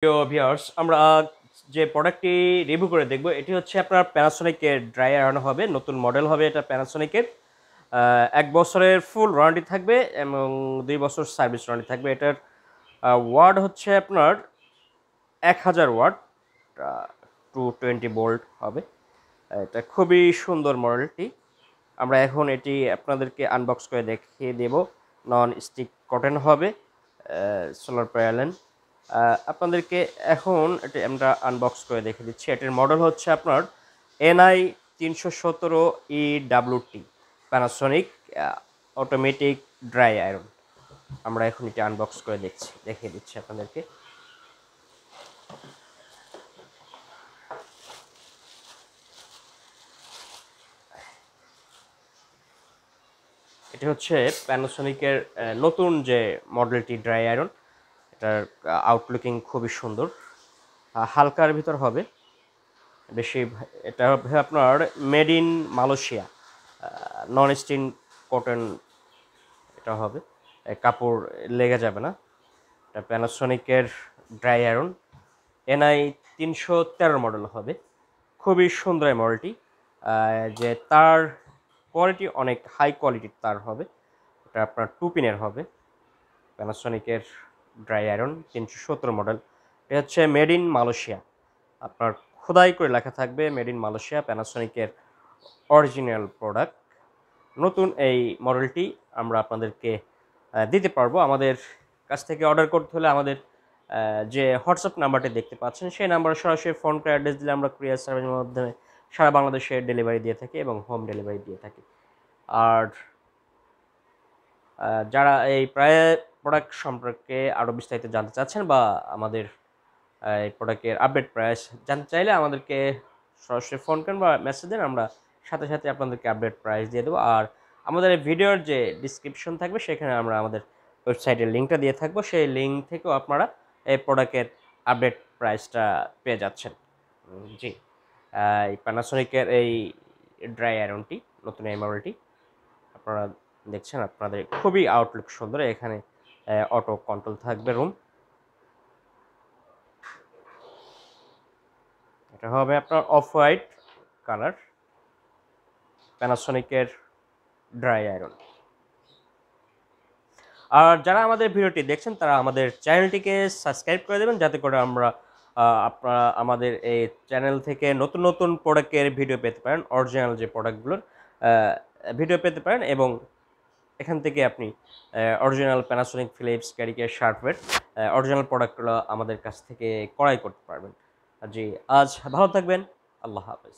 প্রিয় ভিউয়ার্স, আমরা যে প্রোডাক্টটি রিভিউ করে দেখব এটি হচ্ছে আপনার প্যানাসোনিকের ড্রাই আয়রন হবে, নতুন মডেল হবে এটা প্যানাসোনিকের। ১ বছরের ফুল ওয়ারেন্টি থাকবে এবং ২ বছর সার্ভিস ওয়ারেন্টি থাকবে। এটার ওয়াট হচ্ছে আপনার ১০০০ ওয়াট, 220 ভোল্ট হবে। এটা খুবই সুন্দর মডেলটি। আমরা এখন এটি আপনাদেরকে আনবক্স করে দেখিয়ে দেব। নন স্টিক কটন হবে, সোলার প্যানেল। আপনাদেরকে এখন এটি আমরা আনবক্স করে দেখে দিচ্ছি। এটির মডেল হচ্ছে আপনার NI 317 EWT Panasonic automatic dry iron. আমরা এখন এটি আনবক্স করে দেখিয়ে দিচ্ছি আপনাদেরকে। এটি হচ্ছে প্যানাসোনিকের নতুন যে মডেলটি ড্রাই আয়রন। এটার আউটলুকিং খুবই সুন্দর, হালকার ভিতর হবে বেশি। এটা হবে আপনার made in Malaysia, non stick coating এটা হবে, কাপড় লেগে যাবে না। এটা প্যানাসোনিকের ড্রাই আয়রন NI 313 মডেল হবে। খুবই সুন্দর এই মডেলটি, যে তার কোয়ালিটি অনেক হাই কোয়ালিটির তার হবে। এটা আপনার 2 পিনের হবে। প্যানাসোনিকের ড্রাই আয়রন 317 মডেল। এটা হচ্ছে মেড ইন মালয়েশিয়া, আপনার খোদাই করে লেখা থাকবে মেড ইন মালয়েশিয়া, প্যানাসোনিকের অরিজিনাল প্রোডাক্ট। নতুন এই মডেলটি আমরা আপনাদেরকে দিতে পারবো। আমাদের কাছ থেকে অর্ডার করতে হলে আমাদের যে হোয়াটসঅ্যাপ নাম্বারটি দেখতে পাচ্ছেন সেই নাম্বারে সরাসরি ফোন করে অ্যাড্রেস দিলে আমরা কুরিয়ার সার্ভিসের মাধ্যমে সারা বাংলাদেশে ডেলিভারি দিয়ে থাকি এবং হোম ডেলিভারি দিয়ে থাকি। আর যারা এই প্রোডাক্ট সম্পর্কে আরও বিস্তারিত জানতে চাচ্ছেন বা আমাদের এই প্রোডাক্টের আপডেট প্রাইস জানতে চাইলে আমাদেরকে সরাসরি ফোন করেন বা মেসেজ দেন, আমরা সাথে সাথে আপনাদেরকে আপডেট প্রাইস দিয়ে দেবো। আর আমাদের এই ভিডিওর যে ডিসক্রিপশন থাকবে সেখানে আমরা আমাদের ওয়েবসাইটের লিঙ্কটা দিয়ে থাকবো, সেই লিঙ্ক থেকেও আপনারা এই প্রোডাক্টের আপডেট প্রাইসটা পেয়ে যাচ্ছেন। জি, এই প্যানাসোনিকের এই ড্রাই আয়রনটি, নতুন এই মডেলটি আপনারা দেখছেন, আপনাদের খুবই আউটলুক সুন্দর। এখানে অটো কন্ট্রোল থাকবে রুম। এটা হবে আপনার অফ হোয়াইট কালার, প্যানাসোনিকের ড্রাই আয়রন। আর যারা আমাদের ভিডিওটি দেখছেন তারা আমাদের চ্যানেলটিকে সাবস্ক্রাইব করে দেবেন, যাতে করে আমরা আপনারা আমাদের এই চ্যানেল থেকে নতুন নতুন প্রোডাক্টের ভিডিও পেতে পারেন, অরিজিনাল যে প্রোডাক্টগুলোর ভিডিও পেতে পারেন। এবং এখান থেকে আপনি অরিজিনাল প্যানাসোনিক, ফিলিপস, ক্যারিকের, শার্পের অরিজিনাল প্রোডাক্টগুলো আমাদের কাছ থেকে ক্রয় করতে পারবেন। জি, আজ ভালো থাকবেন। আল্লাহ হাফেজ।